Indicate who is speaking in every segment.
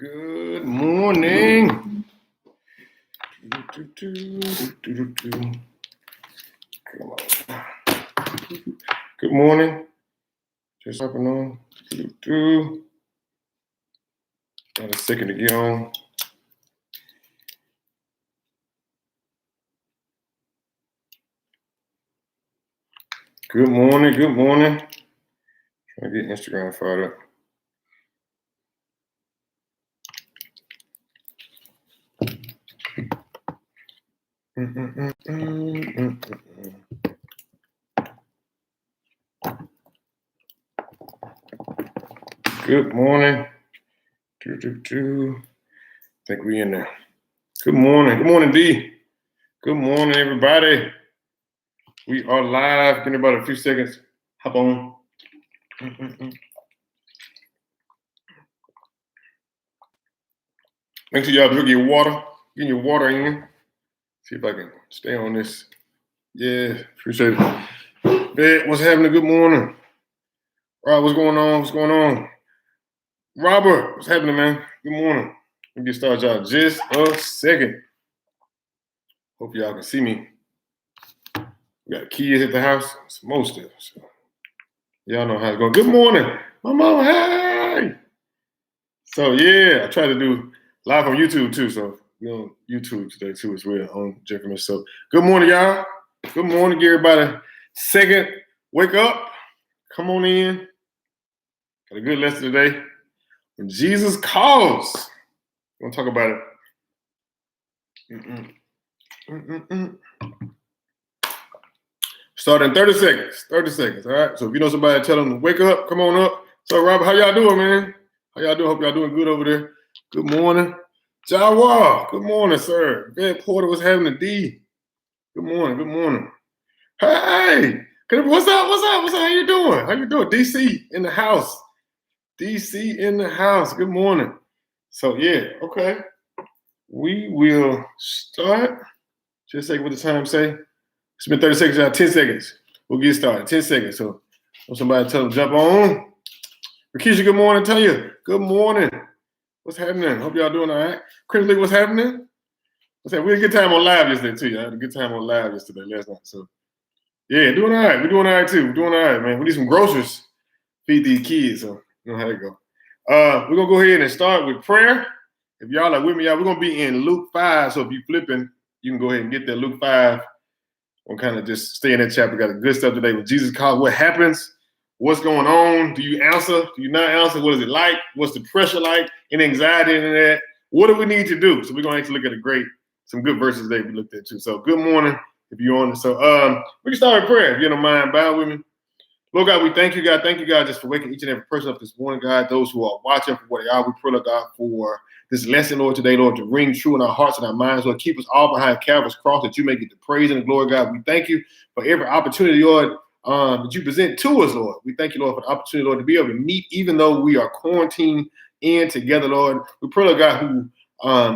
Speaker 1: Good morning. Come on. Good morning. Just hopping on. Got a second to get on. Good morning. Good morning. Trying to get Instagram fired up. Good morning. I think we in there. Good morning. Good morning, D. Good morning, everybody. We are live. Give me about a few seconds. Hop on. Make sure y'all drink your water. Get your water in. See if I can stay on this. Yeah, appreciate it. Bed, what's happening? Good morning. Rob, what's going on? What's going on? Robert, what's happening, man? Good morning. Let me get started, y'all. Just a second. Hope y'all can see me. We got kids at the house. It's most of it. So y'all know how it's going. Good morning. My mom, hey. So, yeah, I try to do live on YouTube, too. So, we're on YouTube today, too, as well, on Jeffrey Miller. So, good morning, y'all. Good morning, everybody. Second, wake up. Come on in. Got a good lesson today. When Jesus calls. We're going to talk about it. Start in 30 seconds. 30 seconds, all right? So if you know somebody, tell them to wake up. Come on up. So, Robert, how y'all doing, man? How y'all doing? Hope y'all doing good over there. Good morning. Jawa, good morning, sir. Bed Porter, what's happening? D, good morning. Good morning. Hey, what's up? What's up? What's up? How you doing? How you doing? DC in the house. DC in the house. Good morning. So, yeah, okay. We will start. Just a second what the time say. It's been 30 seconds, y'all. 10 seconds. We'll get started. 10 seconds. So, somebody tell them jump on. Rakisha, good morning. Tell you, good morning. What's happening? Hope y'all doing all right. Chris Lee, what's happening? We had a good time on live yesterday, too. I had a good time on live yesterday, last night. So, yeah, doing all right. We're doing all right, too. We're doing all right, man. We need some groceries. Feed these kids. So, you know how it go. We're going to go ahead and start with prayer. If y'all are with me, y'all, we're going to be in Luke 5. So, if you're flipping, you can go ahead and get there. Luke 5. We'll kind of just stay in that chapter. Got a good stuff today with Jesus called. What happens? What's going on? Do you answer? Do you not answer? What is it like? What's the pressure like? And anxiety in that? What do we need to do? So we're going to actually look at some good verses today we looked at too. So good morning if you're on. So we can start with prayer. If you don't mind, bow with me. Lord God, we thank you, God. Thank you, God, just for waking each and every person up this morning, God. Those who are watching for what they are, we pray, Lord God, for this lesson, Lord, today, Lord, to ring true in our hearts and our minds, Lord. Keep us all behind Calvary's cross that you may get the praise and the glory, God. We thank you for every opportunity, Lord, that you present to us, Lord. We thank you, Lord, for the opportunity, Lord, to be able to meet, even though we are quarantined in together, Lord. We pray, Lord God, who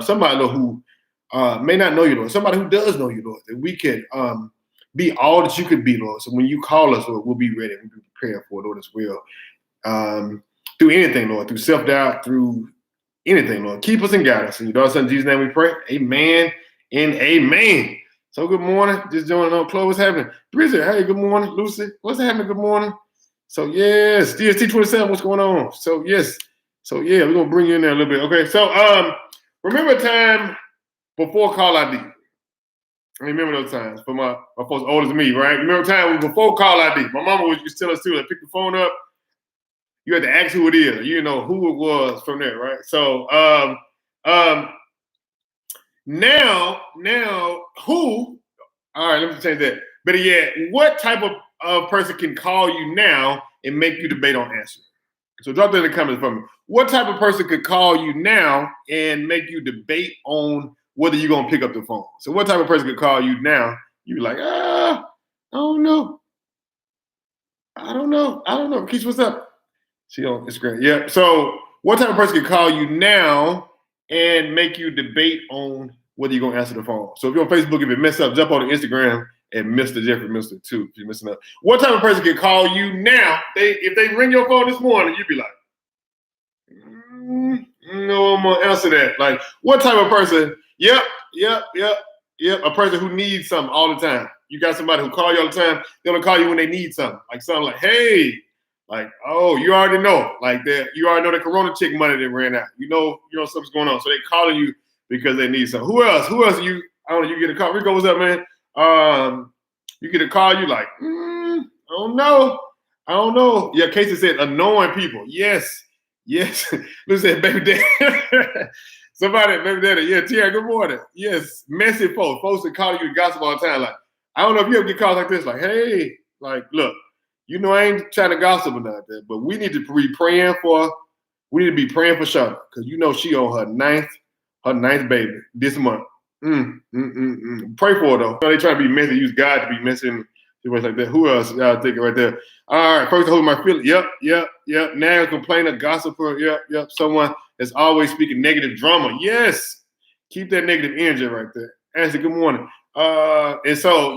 Speaker 1: somebody, Lord, who may not know you, Lord, somebody who does know you, Lord, that we can be all that you could be, Lord. So when you call us, Lord, we'll be ready. We'll be prepared for it, Lord, as well. Through anything, Lord, through self-doubt, through anything, Lord. Keep us and guide us. In your daughter's son, Jesus' name we pray. Amen and amen. So good morning. Just joining on Chloe. What's happening? Bridget, hey, good morning. Lucy, what's happening? Good morning. So yes, DST27, what's going on? So yes. So yeah, we're gonna bring you in there a little bit. Okay. So remember a time before Call ID. I remember those times for my folks older than me, right? Remember time before Call ID. My mama used to tell us too, like pick the phone up. You had to ask who it is. You know who it was from there, right? So now who? All right, let me change that. Better yet, what type of person can call you now and make you debate on answer? So drop that in the comments for me. What type of person could call you now and make you debate on whether you're gonna pick up the phone? So what type of person could call you now? You be like, I don't know. I don't know. Keisha, what's up? She on Instagram. Yeah. So what type of person could call you now and make you debate on whether you're gonna answer the phone? So if you're on Facebook, if it mess up, jump on the Instagram and Mr. Jeffrey Mister too, if you're missing up. What type of person could call you now? If they ring your phone this morning, you'd be like, no gonna answer that. Like, what type of person? Yep. A person who needs something all the time. You got somebody who call you all the time. They're gonna call you when they need something. Like something like, hey, like, oh, you already know. Like that, you already know the Corona chick money that ran out. You know something's going on. So they calling you because they need something. Who else? You, I don't know, you get a call. Rico, what's up, man? You get a call, you like, I don't know. Yeah, Casey said annoying people. Yes. Listen, baby daddy. Somebody, baby daddy. Yeah, Tiara, good morning. Yes, messy folks that call you to gossip all the time. Like, I don't know if you ever get calls like this, like, hey, like, look, I ain't trying to gossip or nothing, but we need to be praying for Shauna, because she on her ninth baby this month. Pray for her though. They trying to be messy, use God to be messy and situations like that. Who else? Y'all think right there. All right, first I hold my feelings. Yep. Now complainer, gossiper. Yep. Someone that's always speaking negative drama. Yes. Keep that negative energy right there. Ashley, good morning. And so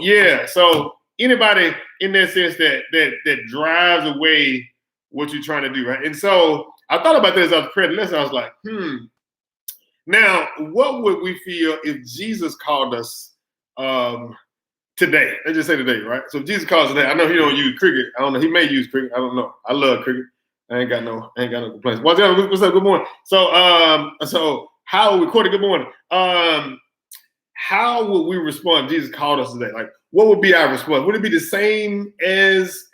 Speaker 1: anybody in that sense that drives away what you're trying to do, right? And so I thought about this as I was preparing the lesson. I was like, Now, what would we feel if Jesus called us today? Let's just say today, right? So if Jesus calls today, I know he don't use cricket. I don't know. He may use cricket. I don't know. I love cricket. I ain't got no complaints. What's up? Good morning. So how we recorded? Good morning. How would we respond if Jesus called us today? Like, what would be our response? Would it be the same as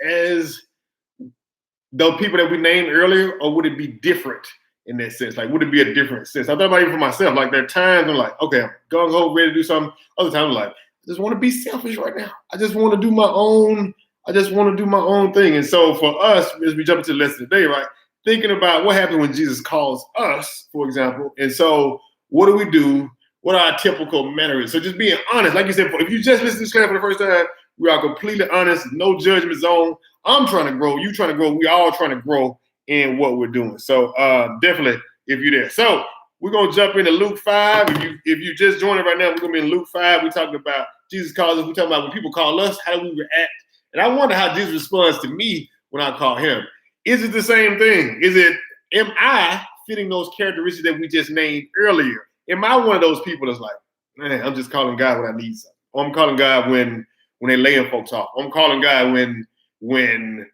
Speaker 1: the people that we named earlier, or would it be different in that sense? Like, would it be a different sense? I thought about it for myself. Like, there are times I'm like, okay, I'm gung ho, ready to do something. Other times I'm like, I just want to be selfish right now. I just want to do my own thing. And so for us, as we jump into the lesson today, right, thinking about what happened when Jesus calls us, for example. And so what do we do? What are our typical mannerisms? So just being honest, like you said, if you just listen to this class for the first time, we are completely honest, no judgment zone. I'm trying to grow, you trying to grow, we all trying to grow in what we're doing. So definitely, if you're there. So we're gonna jump into Luke 5. If you just joined it right now, we're gonna be in Luke 5. We're talking about Jesus calls us. We're talking about when people call us, how do we react? And I wonder how Jesus responds to me when I call him. Is it the same thing? Am I fitting those characteristics that we just named earlier? Am I one of those people that's like, man, I'm just calling God when I need something? Or I'm calling God when they're laying folks off. I'm calling God when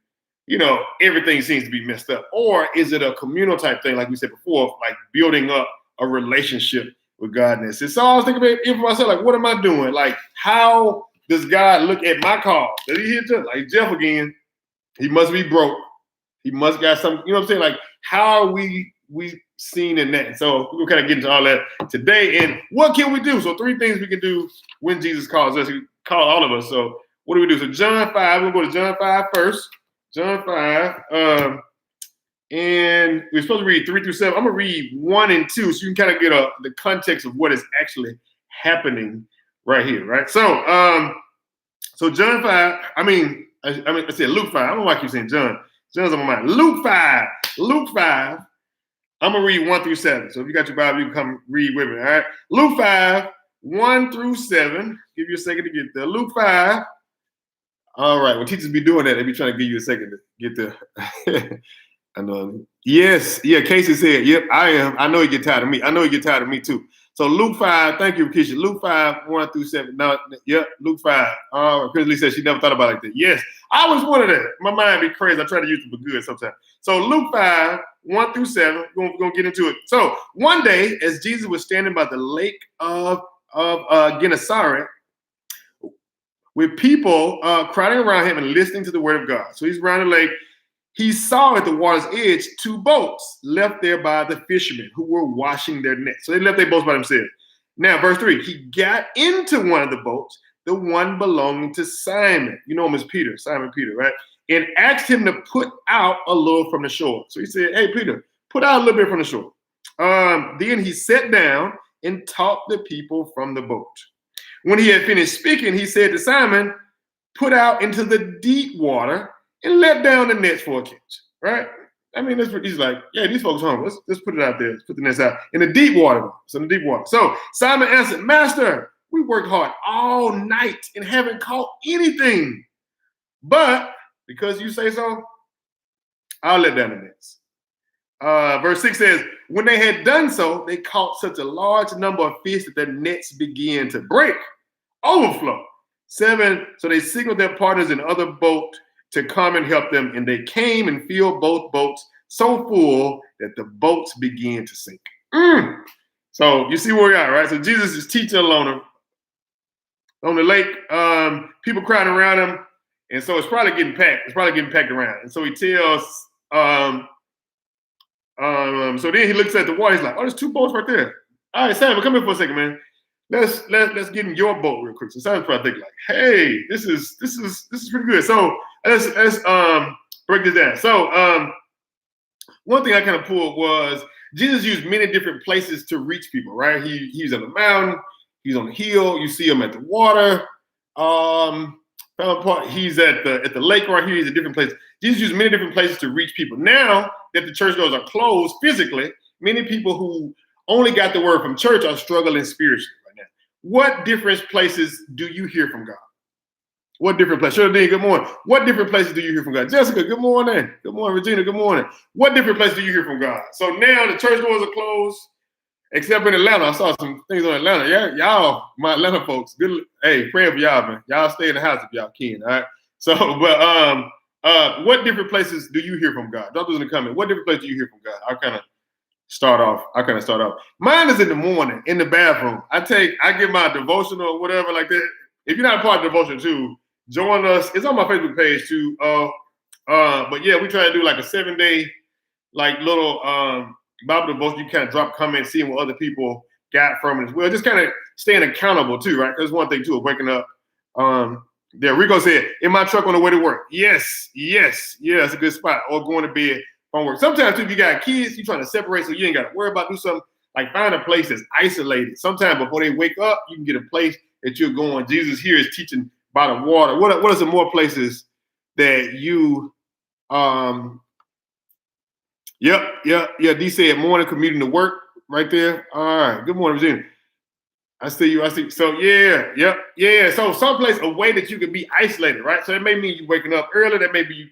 Speaker 1: everything seems to be messed up. Or is it a communal type thing, like we said before, like building up a relationship with God? And so I was thinking about it for myself, like, what am I doing? Like, how does God look at my call? Does he hit Jeff? Like Jeff again, he must be broke. He must got something, you know what I'm saying? Like, how are we seen in that? So we'll kind of get into all that today. And what can we do? So 3 things we can do when Jesus calls us. He called all of us. So what do we do? So John 5, we'll go to John 5 first. John 5. And we're supposed to read 3 through 7. I'm going to read 1 and 2 so you can kind of get the context of what is actually happening right here, right? So John 5, I said Luke 5. I don't know why I keep saying John. John's on my mind. Luke 5. I'm going to read 1 through 7. So if you got your Bible, you can come read with me, all right? Luke 5, 1 through 7. Give you a second to get there. Luke 5. All right. When teachers be doing that, they be trying to give you a second to get there. I know. Yes. Yeah, Casey said, yep, I am. I know you get tired of me. I know you get tired of me too. So Luke 5, thank you, Keisha. Luke 5, 1 through 7. No, yep, Luke 5. Chris Lee said she never thought about it like that. Yes, I was one of that. My mind be crazy. I try to use it for good sometimes. So Luke 5, 1 through 7, we're going to get into it. So one day, as Jesus was standing by the lake of Gennesaret, with people crowding around him and listening to the word of God. So he's around the lake. He saw at the water's edge 2 boats left there by the fishermen who were washing their nets. So they left their boats by themselves. Now, verse 3, he got into one of the boats, the one belonging to Simon. You know him as Peter, Simon Peter, right? And asked him to put out a little from the shore. So he said, hey, Peter, put out a little bit from the shore. Then he sat down and taught the people from the boat. When he had finished speaking, he said to Simon, put out into the deep water and let down the nets for a catch, right? I mean, he's like, yeah, these folks hungry. Let's put it out there. Let's put the nets out in the deep water. So in the deep water. So Simon answered, Master, we worked hard all night and haven't caught anything. But because you say so, I'll let down the nets. Verse 6 says, when they had done so, they caught such a large number of fish that their nets began to break, overflow. 7, so they signaled their partners in other boat to come and help them, and they came and filled both boats so full that the boats began to sink. So you see where we are, right? So Jesus is teaching on the lake. People crowding around him, and so it's probably getting packed. It's probably getting packed around. And so he tells, so then he looks at the water. He's like, "Oh, there's 2 boats right there. All right, Simon, come here for a second, man. Let's get in your boat real quick." So Simon's probably thinking like, "Hey, this is pretty good." So let's break this down. So one thing I kind of pulled was Jesus used many different places to reach people, right? He's on the mountain, he's on the hill, you see him at the water. He's at the lake right here, he's at different places. Jesus used many different places to reach people. Now that the church doors are closed physically, many people who only got the word from church are struggling spiritually right now. What different places do you hear from God? What different places? Shirley Dean, good morning. What different places do you hear from God? Jessica, good morning. Good morning. Regina, good morning. What different places do you hear from God? So now the church doors are closed, except in Atlanta. I saw some things on Atlanta. Yeah, y'all, my Atlanta folks, good. Hey, praying for y'all, man. Y'all stay in the house if y'all can, all right? So, but what different places do you hear from God? Drop those in the comment. What different places do you hear from God? I'll kind of start off. Mine is in the morning, in the bathroom. I get my devotional or whatever like that. If you're not a part of devotion too, join us. It's on my Facebook page too. But yeah, we try to do like a 7-day, like little Bible devotion. You kind of drop comments, seeing what other people got from it as well. Just kind of staying accountable too, right? Because one thing too of waking up. There, Rico said, in my truck on the way to work. Yes, it's a good spot. Or going to bed from work. Sometimes too, if you got kids, you're trying to separate so you ain't got to worry about do something. Like find a place that's isolated. Sometimes before they wake up, you can get a place that you're going. Jesus here is teaching by the water. What are some more places that you D said morning commuting to work right there. All right. Good morning, Virginia. I see you. So yeah. So someplace a way that you can be isolated, right? So that may mean you waking up early, that may be you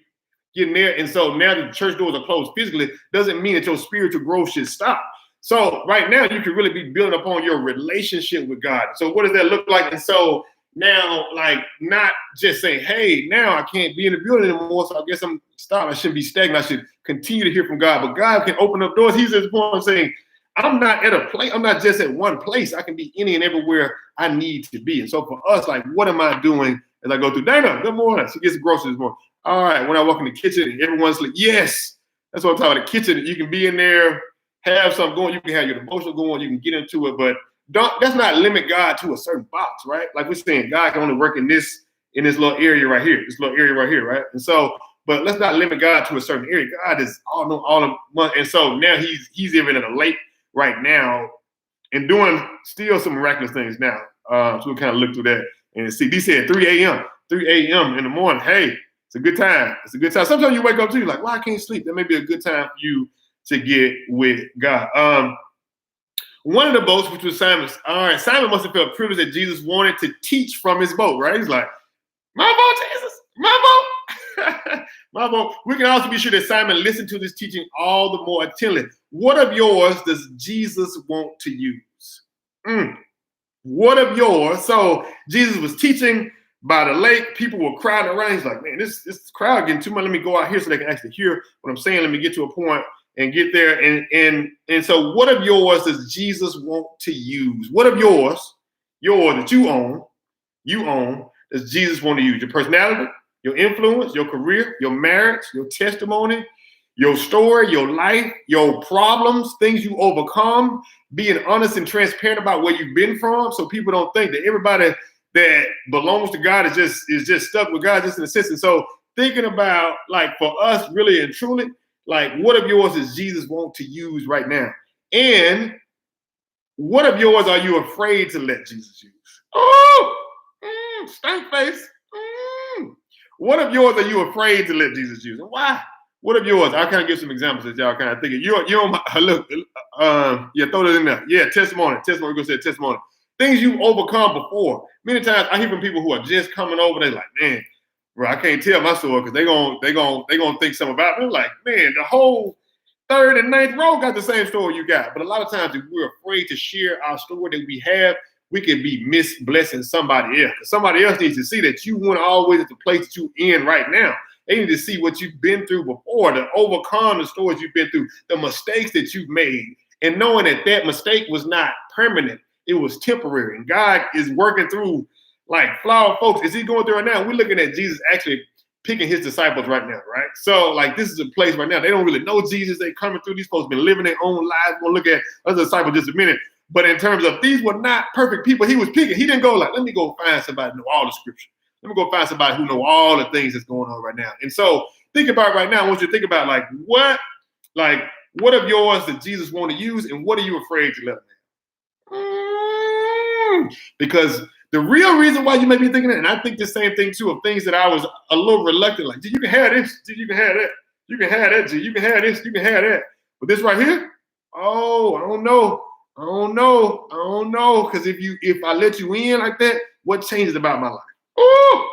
Speaker 1: getting there. And so now that the church doors are closed physically, doesn't mean that your spiritual growth should stop. So right now you can really be building upon your relationship with God. So what does that look like? And so now, like, not just saying, hey, now I can't be in the building anymore, so I guess I'm stopped. I shouldn't be stagnant. I should continue to hear from God. But God can open up doors. He's at the point of saying, I'm not at a place. I'm not just at one place. I can be any and everywhere I need to be. And so for us, like, what am I doing as I go through? Dana, good morning. She gets groceries this morning. All right, when I walk in the kitchen and everyone's like, yes, that's what I'm talking about. The kitchen, you can be in there, have something going. You can have your devotional going. You can get into it, but let's not limit God to a certain box, right? Like we're saying, God can only work in this little area right here, right? And so, but let's not limit God to a certain area. God is all in one. And so now he's even at a lake right now and doing still some miraculous things now. So we kind of look through that and see. He said 3 a.m. in the morning. Hey, it's a good time. Sometimes you wake up too, like, well, I can't sleep. That may be a good time for you to get with God. One of the boats, which was Simon's, all right, Simon must have felt privileged that Jesus wanted to teach from his boat, right? He's like, my boat, Jesus, my boat, my boat. We can also be sure that Simon listened to this teaching all the more attentively. What of yours does Jesus want to use? What of yours? So Jesus was teaching by the lake. People were crowding around. He's like, man, this crowd getting too much. Let me go out here so they can actually hear what I'm saying. Let me get to a point and get there. And so what of yours does Jesus want to use? What of yours that you own, does Jesus want to use? Your personality, your influence, your career, your marriage, your testimony, your story, your life, your problems, things you overcome, being honest and transparent about where you've been from, so people don't think that everybody that belongs to God is just stuck with God just in a sense. And so thinking about, like, for us really and truly, like, what of yours does Jesus want to use right now? And what of yours are you afraid to let Jesus use? Stank face. What of yours are you afraid to let Jesus use? And why? What of yours? I'll kind of give some examples that y'all kind of think of. You're on my, look, throw that in there. Yeah, testimony. We're going to say testimony. Things you've overcome before. Many times I hear from people who are just coming over, they're like, man, bro, I can't tell my story because they're gonna think something about me. I'm like, man, the whole third and ninth row got the same story you got. But a lot of times, if we're afraid to share our story that we have, we can be misblessing somebody else. Somebody else needs to see that you weren't always at the place that you're in right now. They need to see what you've been through before, to overcome the stories you've been through, the mistakes that you've made, and knowing that that mistake was not permanent, it was temporary. And God is working through like flawed folks. Is he going through right now? We're looking at Jesus actually picking his disciples right now, right? So like this is a place right now. They don't really know Jesus. They coming through. These folks been living their own lives. We'll look at other disciples just a minute. But in terms of these were not perfect people, he was picking. He didn't go like, let me go find somebody who know all the scripture. Let me go find somebody who know all the things that's going on right now. And so think about right now. I want you to think about what of yours that Jesus want to use, and what are you afraid to let him have? Because the real reason why you may be thinking that, and I think the same thing too, of things that I was a little reluctant, like, you can have this, you can have that, you can have that, you can have this, you can have that. But this right here, oh, I don't know. Because if I let you in like that, what changes about my life? Oh,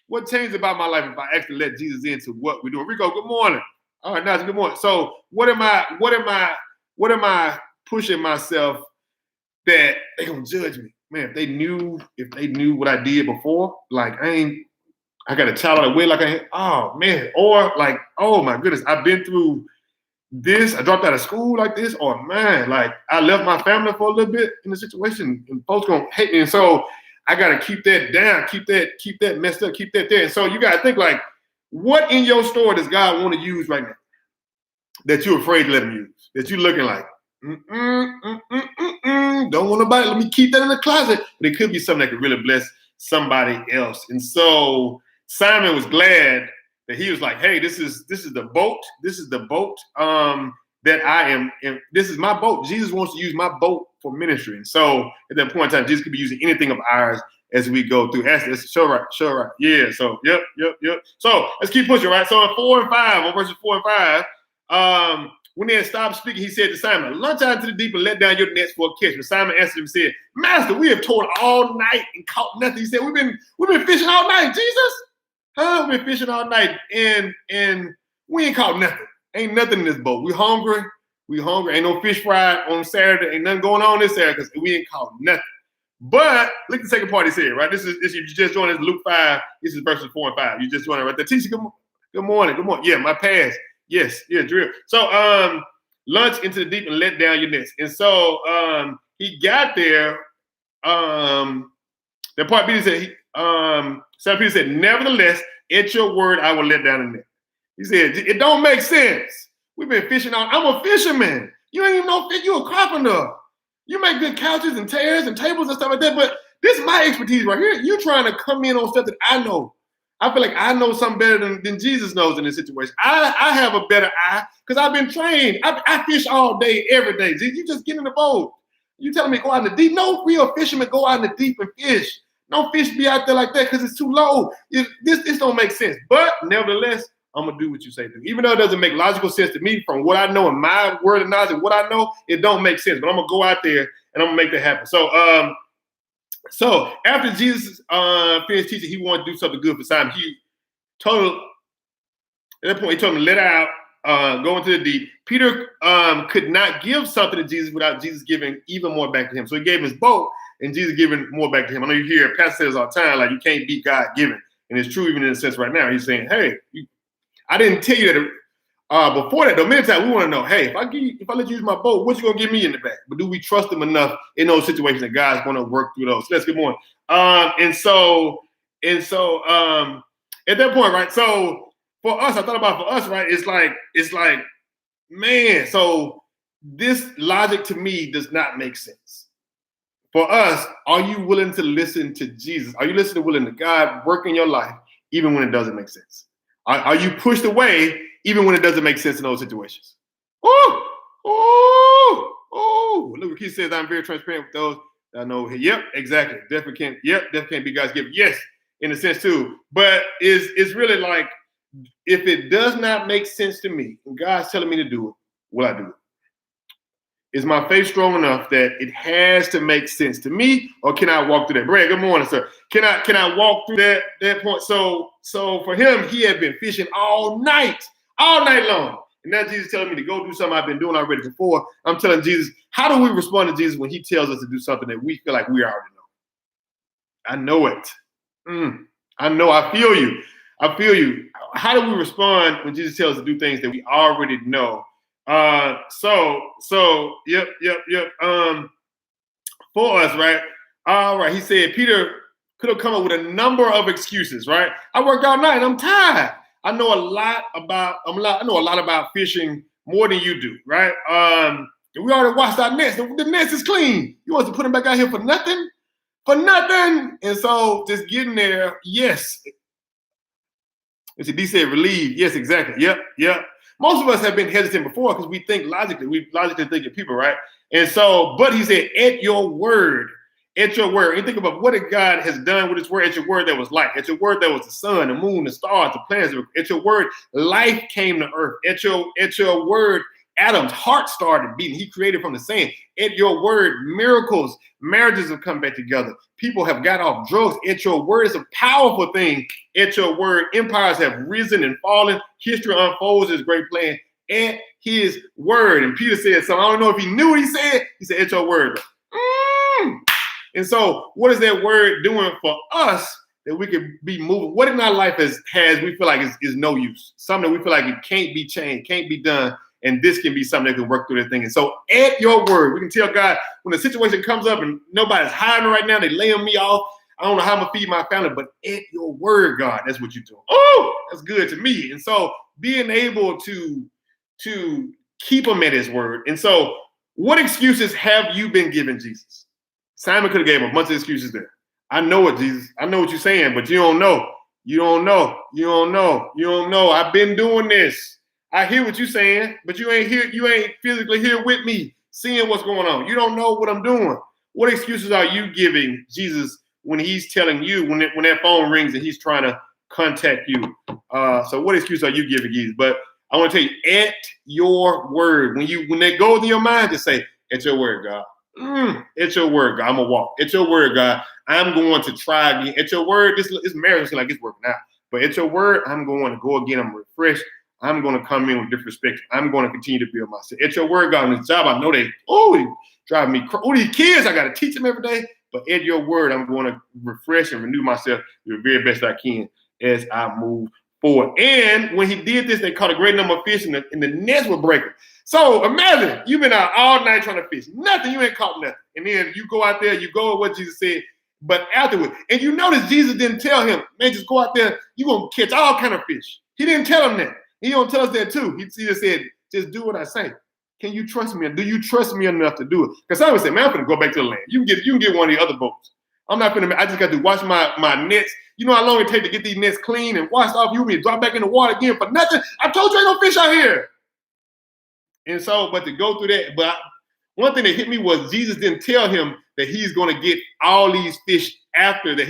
Speaker 1: what changes about my life if I actually let Jesus into what we're doing? Rico, good morning. All right, Najee, good morning. So what am I pushing myself that they gonna judge me? Man, if they knew what I did before, like I got a child out of wedlock, oh man, or like, oh my goodness, I've been through this, I dropped out of school like this, or man, like I left my family for a little bit in the situation, and folks gonna hate me. And so I gotta keep that down, keep that messed up, keep that there. And so you gotta think like, what in your story does God want to use right now that you're afraid to let him use? That you're looking like, don't want nobody, let me keep that in the closet. But it could be something that could really bless somebody else. And so Simon was glad that he was like, hey, this is the boat. This is the boat that I am in. This is my boat. Jesus wants to use my boat for ministry. And so at that point in time, Jesus could be using anything of ours as we go through. That's sure right. Yeah. So yep. So let's keep pushing, right? So in 4 and 5, on verses 4 and 5, when they had stopped speaking, he said to Simon, launch out into the deep and let down your nets for a catch. But Simon answered him and said, Master, we have toiled all night and caught nothing. He said, we've been fishing all night, Jesus. Huh? We've been fishing all night and we ain't caught nothing. Ain't nothing in this boat. We hungry. Ain't no fish fry on Saturday. Ain't nothing going on this Saturday because we ain't caught nothing. But look at the second part he said, right? This you just joined us, Luke 5. This is verses 4 and 5. You just joined it right there. Teacher, good morning. Yeah, my pass. Yes, yeah, drill. So launch into the deep and let down your nets. And so he got there. The part B said, Simon Peter said, nevertheless, at your word, I will let down the net. He said, it don't make sense. We've been fishing out. I'm a fisherman. You ain't even know you're a carpenter. You make good couches and chairs and tables and stuff like that, but this is my expertise right here. You're trying to come in on stuff that I know. I feel like I know something better than Jesus knows in this situation. I have a better eye because I've been trained. I fish all day, every day. You just get in the boat. You telling me go out in the deep? No real fisherman go out in the deep and fish. No fish be out there like that because it's too low. This don't make sense. But nevertheless, I'm going to do what you say do. Even though it doesn't make logical sense to me from what I know in my word of knowledge and what I know, it don't make sense. But I'm going to go out there and I'm going to make that happen. So after Jesus finished teaching, he wanted to do something good for Simon. He told him, at that point, he told him to let out, go into the deep. Peter could not give something to Jesus without Jesus giving even more back to him. So he gave his boat and Jesus giving more back to him. I know you hear Pastor says all the time, like you can't beat God given. And it's true even in a sense right now. He's saying, hey, I didn't tell you that before that, though. Many times we want to know, hey, if I let you use my boat, what you gonna give me in the back? But do we trust him enough in those situations that God's gonna work through those? So let's get more. And so at that point, right? So for us, I thought about for us, right? It's like, man. So this logic to me does not make sense. For us, are you willing to listen to Jesus? Are you willing to God work in your life even when it doesn't make sense? Are you pushed away even when it doesn't make sense in those situations? Oh! Look what he says, I'm very transparent with those. I know, yep, exactly. Definitely can't be God's gift. Yes, in a sense too. But it's really like, if it does not make sense to me and God's telling me to do it, will I do it? Is my faith strong enough that it has to make sense to me, or can I walk through that? Brad, good morning, sir. Can I walk through that point? So for him, he had been fishing all night long. And now Jesus telling me to go do something I've been doing already before. I'm telling Jesus, how do we respond to Jesus when he tells us to do something that we feel like we already know? I know it. I know. I feel you. I feel you. How do we respond when Jesus tells us to do things that we already know? Yep. For us, right? All right. He said Peter could have come up with a number of excuses, right? I worked all night. I'm tired. I know a lot about fishing more than you do, right? We already washed our nets. The nets is clean. You want to put them back out here for nothing? For nothing. And so just getting there, yes. D said relieved. Yes, exactly. Yep. Most of us have been hesitant before because we think logically. We logically think of people, right? And so, but he said, at your word. At your word. And think about what God has done with his word. At your word, that was light. At your word, that was the sun, the moon, the stars, the planets. At your word, life came to earth. At your word, Adam's heart started beating. He created from the sand. At your word, miracles, marriages have come back together. People have got off drugs. At your word, it's a powerful thing. At your word, empires have risen and fallen. History unfolds his great plan. At his word. And Peter said something. I don't know if he knew what he said. He said, at your word. And so what is that word doing for us that we could be moving? What in our life has we feel like is no use? Something that we feel like it can't be changed, can't be done. And this can be something that can work through that thing. And so at your word, we can tell God when the situation comes up and nobody's hiring right now, they laying me off. I don't know how I'm going to feed my family, but at your word, God, that's what you're doing. Oh, that's good to me. And so being able to keep him at his word. And so what excuses have you been giving Jesus? Simon could have gave him a bunch of excuses there. I know it, Jesus. I know what you're saying, but you don't know. You don't know. I've been doing this. I hear what you're saying, but you ain't here. You ain't physically here with me, seeing what's going on. You don't know what I'm doing. What excuses are you giving Jesus when he's telling you, when that phone rings and he's trying to contact you? So what excuse are you giving Jesus? But I want to tell you, at your word, when that goes in your mind, just say, at your word, God. At your word, God. I'm going to walk. At your word, God. I'm going to try again. At your word, this marriage seems like it's working out. But at your word, I'm going to go again. I'm refreshed. I'm going to come in with different perspective. I'm going to continue to build myself. At your word, God, on this job, I know they drive me crazy. Oh, these kids, I got to teach them every day. But at your word, I'm going to refresh and renew myself to the very best I can as I move forward. And when he did this, they caught a great number of fish, and the nets were breaking. So imagine you've been out all night trying to fish. Nothing, you ain't caught nothing. And then you go out there, you go with what Jesus said. But afterwards, and you notice Jesus didn't tell him, man, just go out there, you're going to catch all kind of fish. He didn't tell him that. He don't tell us that too. He just said, just do what I say. Can you trust me? Do you trust me enough to do it? Because some would say, man, I'm going to go back to the land. You can get one of the other boats. I'm not going to, I just got to wash my nets. You know how long it takes to get these nets clean and washed off? You want me to drop back in the water again for nothing? I told you ain't no fish out here. And so, but to go through that, but one thing that hit me was Jesus didn't tell him that he's going to get all these fish after that.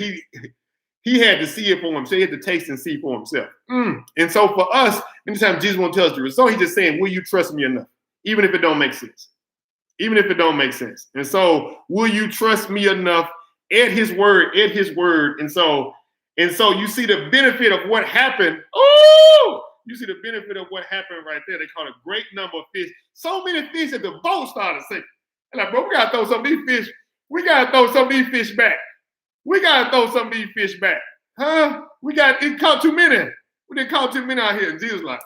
Speaker 1: He had to see it for himself. He had to taste and see for himself. And so for us, anytime Jesus won't tell us the result, he's just saying, will you trust me enough? Even if it don't make sense. Even if it don't make sense. And so, will you trust me enough at his word, And so you see the benefit of what happened. Oh, you see the benefit of what happened right there. They caught a great number of fish. So many fish that the boat started sinking. And like, bro, we got to throw some of these fish. We got to throw some of these fish back. Huh? It caught too many. We didn't caught too many out here. And Jesus like,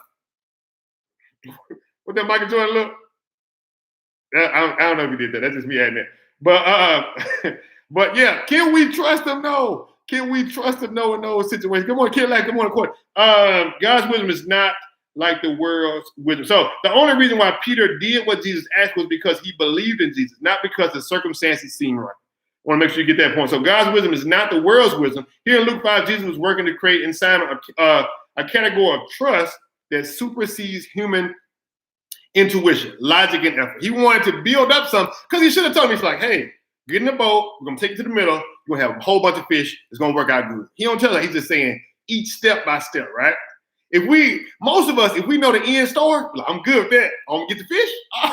Speaker 1: what that Michael Jordan look? I don't know if he did that. That's just me adding that. But yeah, can we trust him? No. Can we trust him? No, in those situations. Come on, kid, like, come on, court. God's wisdom is not like the world's wisdom. So the only reason why Peter did what Jesus asked was because he believed in Jesus, not because the circumstances seemed right. I want to make sure you get that point. So God's wisdom is not the world's wisdom. Here in Luke 5, Jesus was working to create in Simon a category of trust that supersedes human intuition, logic, and effort. He wanted to build up something because he should have told me, he's like, hey, get in the boat. We're going to take it to the middle. You're going to have a whole bunch of fish. It's going to work out good. He don't tell us. He's just saying each step by step, right? Most of us, if we know the end story, like, I'm good with that. I'm going to get the fish.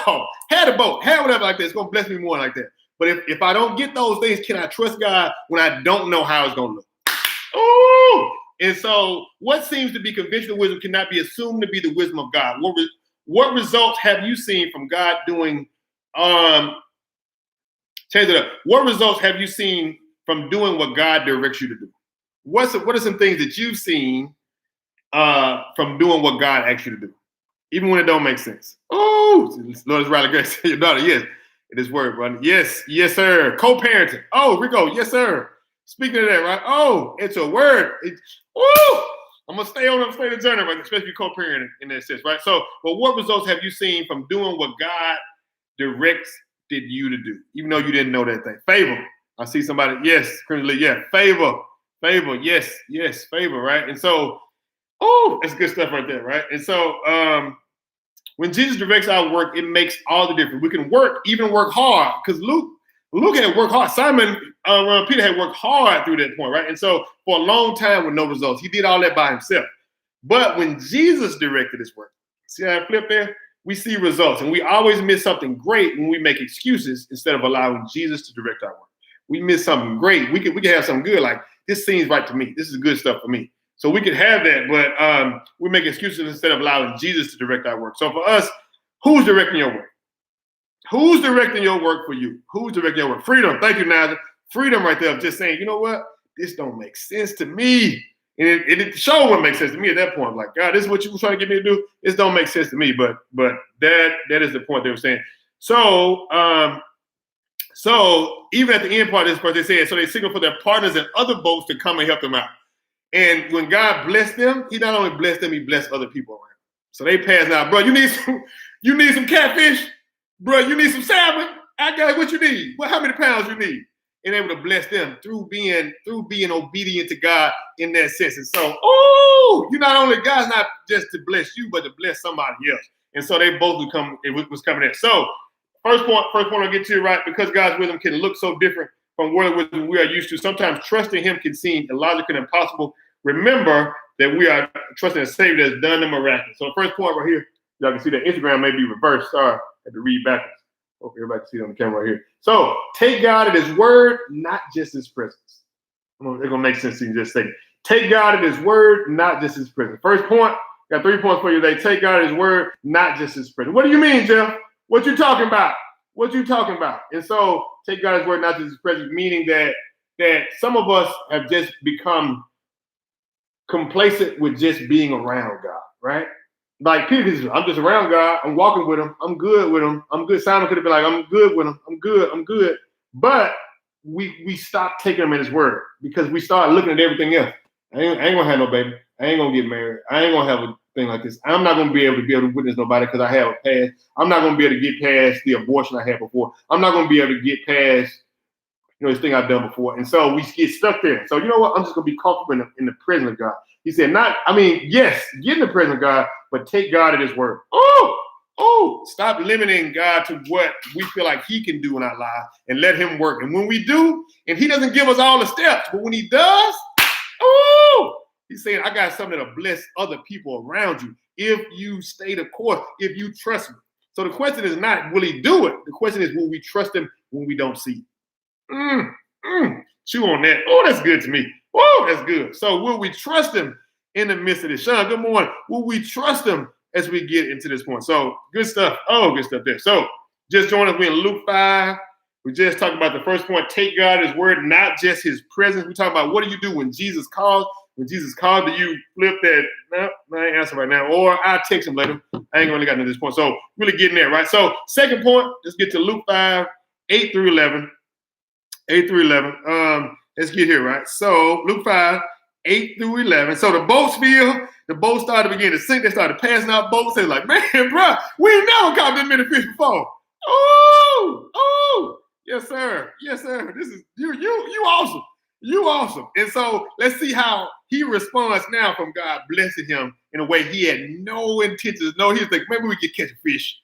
Speaker 1: Oh, had a boat, had whatever like that. It's going to bless me more like that. But if I don't get those things, can I trust God when I don't know how it's going to look? Oh! And so what seems to be conventional wisdom cannot be assumed to be the wisdom of God. What results have you seen from God doing? Change it up. What results have you seen from doing what God directs you to do? What are some things that you've seen from doing what God asks you to do, even when it don't make sense? Oh, Lord is Riley Grace, your daughter. Yes, it is word, brother. Yes, sir. Co-parenting. Oh, Rico. Yes, sir. Speaking of that, right? Oh, it's a word. I'm gonna stay the journey, right? Especially co-parenting in that sense, right? So, but what results have you seen from doing what God directed you to do, even though you didn't know that thing? Favor. I see somebody. Yes, yeah. Favor. Yes. Favor. Right. And so, that's good stuff right there, right? And so, when Jesus directs our work, it makes all the difference. We can even work hard, because Luke had worked hard. Simon, Peter had worked hard through that point, right? And so for a long time with no results, he did all that by himself. But when Jesus directed his work, see how I flip there? We see results, and we always miss something great when we make excuses instead of allowing Jesus to direct our work. We miss something great. We could have something good, like this seems right to me. This is good stuff for me. So we could have that, but we make excuses instead of allowing Jesus to direct our work. So for us, who's directing your work? Who's directing your work for you? Who's directing your work? Freedom. Thank you, Nazar. Freedom right there of just saying, you know what? This don't make sense to me. And it showed what makes sense to me at that point. I'm like, God, this is what you were trying to get me to do? This don't make sense to me. But that is the point they were saying. So even at the end part of this part, they said, so they signal for their partners and other boats to come and help them out. And when God blessed them, he not only blessed them, he blessed other people around. So they passed out, bro, you need some catfish? Bro, you need some salmon? I got what you need. Well, how many pounds you need? And able to bless them through being obedient to God in that sense. And so, you not only, God's not just to bless you, but to bless somebody else. And so they both was coming in. So first point I'll get to, right? Because God's wisdom can look so different from what wisdom we are used to. Sometimes trusting him can seem illogical and impossible. Remember that we are trusting a Savior that's done the miraculous. So the first point right here, y'all can see that Instagram may be reversed. Sorry, I had to read backwards. Hope everybody can see it on the camera right here. So take God at his word, not just his presence. It's going to make sense to you just say, take God at his word, not just his presence. First point, got 3 points for you today. Take God at his word, not just his presence. What do you mean, Jeff? What you talking about? And so take God at his word, not just his presence, meaning that some of us have just become complacent with just being around God, right? Like Peter, I'm just around God. I'm walking with him. I'm good with him. I'm good. Simon could have been like, I'm good with him. I'm good. But we stopped taking him at his word because we started looking at everything else. I ain't gonna have no baby. I ain't gonna get married. I ain't gonna have a thing like this. I'm not gonna be able to witness nobody because I have a past. I'm not gonna be able to get past the abortion I had before. I'm not gonna be able to get past this thing I've done before. And so we get stuck there. So you know what? I'm just gonna be comfortable in the presence of God. He said, yes, get in the presence of God, but take God at his word. Stop limiting God to what we feel like he can do in our lives and let him work. And when we do, and he doesn't give us all the steps, but when he does, he's saying, I got something that'll bless other people around you if you stay the course, if you trust me. So the question is not, will he do it? The question is, will we trust him when we don't see it? Chew on that. That's good to me. That's good. So will we trust him in the midst of this? Sean, good morning. Will we trust him as we get into this point? So good stuff. Good stuff there. So just join us. We're in Luke 5. We just talked about the first point, take God at his word, not just his presence. We talk about what do you do when Jesus calls? When Jesus called, do you flip that? No, I ain't answering right now. Or I'll text him later. I ain't really gotten to this point. So really getting there, right? So second point, let's get to Luke 5, 8 through 11. Let's get here, right? So Luke 5, 8 through 11. So the boats started to begin to sink. They started passing out boats. They're like, man, bro, we ain't never caught this many fish before. Yes, sir. This is you awesome. You awesome. And so let's see how he responds now from God blessing him in a way he had no intentions. No, he was like, maybe we could catch a fish.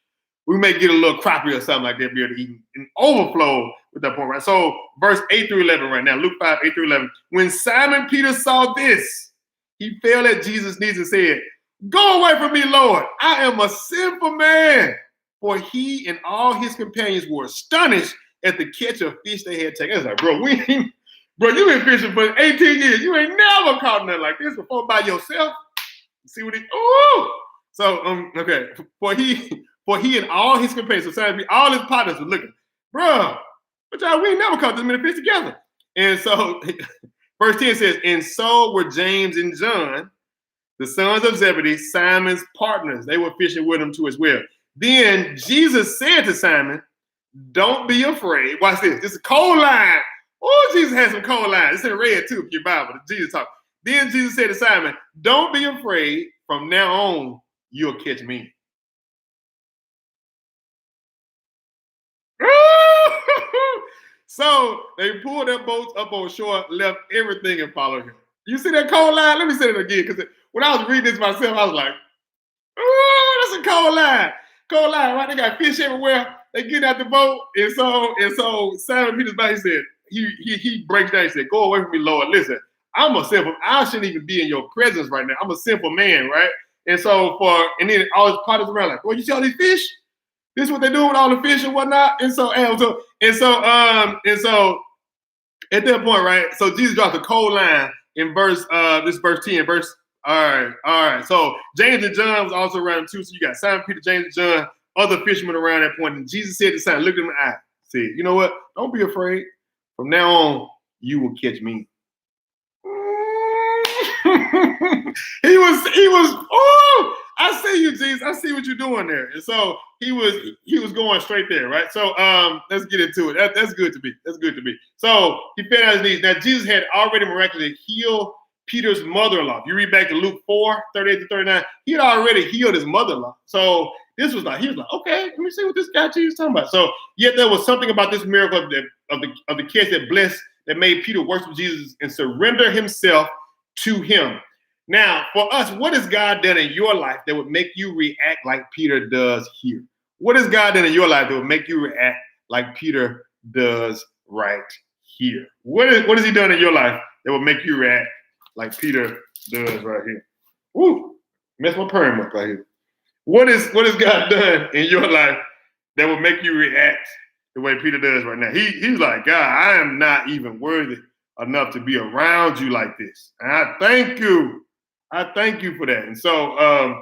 Speaker 1: We may get a little crappie or something like that, be able to eat and overflow with that point, right? So verse 8 through 11 right now, Luke 5, 8 through 11. When Simon Peter saw this, he fell at Jesus' knees and said, go away from me, Lord. I am a sinful man. For he and all his companions were astonished at the catch of fish they had taken. I was like, bro, you've been fishing for 18 years. You ain't never caught nothing like this before by yourself. See what he, Okay. For he and all his companions, so all his partners were looking, bro, but y'all, we ain't never caught this many fish together. And so verse 10 says, and so were James and John, the sons of Zebedee, Simon's partners. They were fishing with him too as well. Then Jesus said to Simon, don't be afraid. Watch this. This is a cold line. Oh, Jesus had some cold lines. It's in red too, if your Bible. Jesus talk. Then Jesus said to Simon, don't be afraid. From now on, you'll catch me. So they pulled their boats up on shore, left everything and followed him. You see that cold line? Let me say it again, because when I was reading this myself, I was like, oh, that's a cold line. Cold line, right? They got fish everywhere. They get out the boat, and so Simon Peter's back. He said, he breaks down. He said, "Go away from me, Lord. Listen, I'm a sinful. I shouldn't even be in your presence right now. I'm a sinful man, right?" And so and then all his partners around like, "Well, you see all these fish? This is what they do with all the fish and whatnot." And so at that point, right? So Jesus dropped a cold line in verse 10. All right. So James and John was also around too. So you got Simon, Peter, James, and John, other fishermen around that point. And Jesus said to Simon, look at him in the eye. Said, you know what? Don't be afraid. From now on, you will catch me. he was, oh, I see you, Jesus. I see what you're doing there. And so he was going straight there, right? So let's get into it. That's good to be. That's good to be. So he fell on his knees. Now Jesus had already miraculously healed Peter's mother-in-law. If you read back to Luke 4, 38 to 39, he had already healed his mother-in-law. So this was like, he was like, okay, let me see what this guy Jesus is talking about. So yet there was something about this miracle of the catch that made Peter worship Jesus and surrender himself to him. Now, for us, what has God done in your life that would make you react like Peter does here? What has God done in your life that would make you react like Peter does right here? What has he done in your life that would make you react like Peter does right here? Woo! Mess my perm up right here. What has God done in your life that would make you react the way Peter does right now? He's like, God, I am not even worthy enough to be around you like this. And I thank you. I thank you for that. And so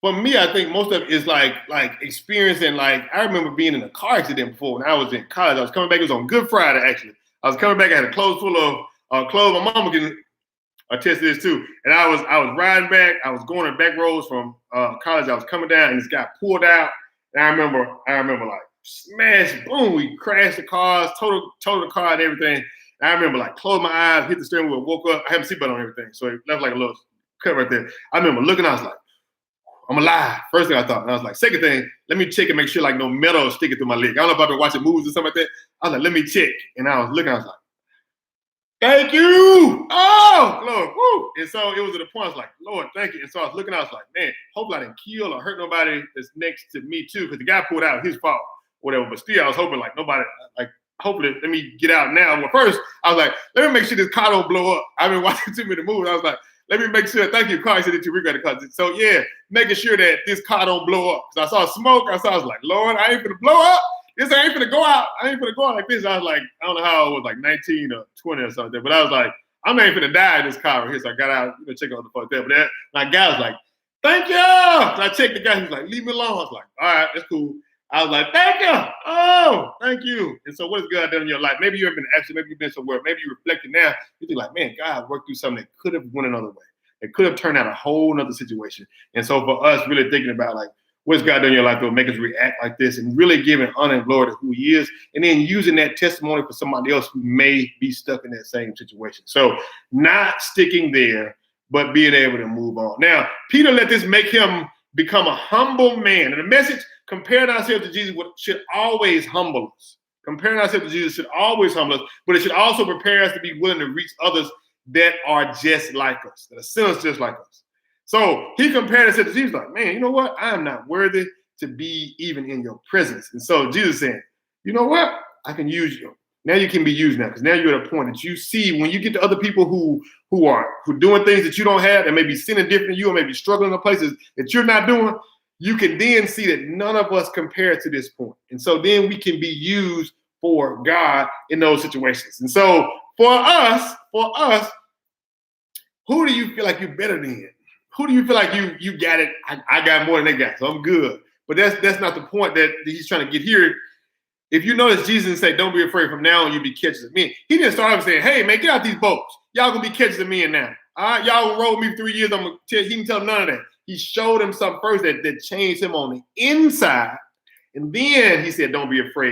Speaker 1: for me, I think most of it is like experiencing, like, I remember being in a car accident before when I was in college. I was coming back, it was on Good Friday, actually. I was coming back, I had a clothes full of clothes. My mama can attest to this too. And I was riding back, I was going in back roads from college. I was coming down and this guy pulled out. And I remember like smash, boom, we crashed the cars, total the car and everything. And I remember like closed my eyes, hit the steering wheel, woke up. I had a seatbelt on everything. So it left like a little cut right there. I remember looking, I was like, I'm alive. First thing I thought. And I was like, second thing, let me check and make sure like no metal is sticking through my leg. I don't know if I've been watching movies or something like that. I was like, let me check. And I was looking, I was like, thank you. Oh, Lord. Woo. And so it was at the point I was like, Lord, thank you. And so I was looking, I was like, man, hopefully I didn't kill or hurt nobody that's next to me too. Because the guy pulled out, his fault, whatever. But still, I was hoping like nobody, like, hopefully let me get out now. Well, first, I was like, let me make sure this car don't blow up. I've been watching too many movies. I was like, let me make sure, thank you, car. He said that you regret the car. So yeah, making sure that this car don't blow up. Because I saw smoke. I was like, Lord, I ain't gonna blow up. This ain't gonna go out. I ain't gonna go out like this. I was like, I don't know how I was, like 19 or 20 or something. But I was like, I'm not even gonna die in this car right here. So I got out, check out the fuck there. But my guy was like, thank you. So I checked the guy. He was like, leave me alone. I was like, all right, that's cool. I was like, thank you. Oh, thank you. And so what has God done in your life? Maybe you've been absent, maybe you've been somewhere, maybe you're reflecting now. You think like, man, God worked through something that could have went another way. It could have turned out a whole nother situation. And so for us, really thinking about like, what's God done in your life that will make us react like this and really giving honor and glory to who he is, and then using that testimony for somebody else who may be stuck in that same situation. So not sticking there, but being able to move on. Now, Peter let this make him become a humble man. And the message, comparing ourselves to Jesus, should always humble us. Comparing ourselves to Jesus should always humble us, but it should also prepare us to be willing to reach others that are just like us, that are sinners just like us. So he compared himself to Jesus, like, man, you know what? I am not worthy to be even in your presence. And so Jesus said, you know what? I can use you. Now you can be used now, because now you're at a point that you see when you get to other people who are doing things that you don't have, and maybe sinning different than you, or maybe struggling in places that you're not doing, you can then see that none of us compare to this point. And so then we can be used for God in those situations. And so for us, who do you feel like you're better than? who do you feel like you got it? I got more than they got, so I'm good. But that's not the point that he's trying to get here. If you notice, Jesus said, "Don't be afraid. From now on, you be catchers of men." He didn't start off saying, "Hey, man, get out these boats. Y'all gonna be catchers of men now. All right, y'all gonna roll with me for 3 years. I'm gonna tell." He didn't tell none of that. He showed him something first that changed him on the inside, and then he said, "Don't be afraid."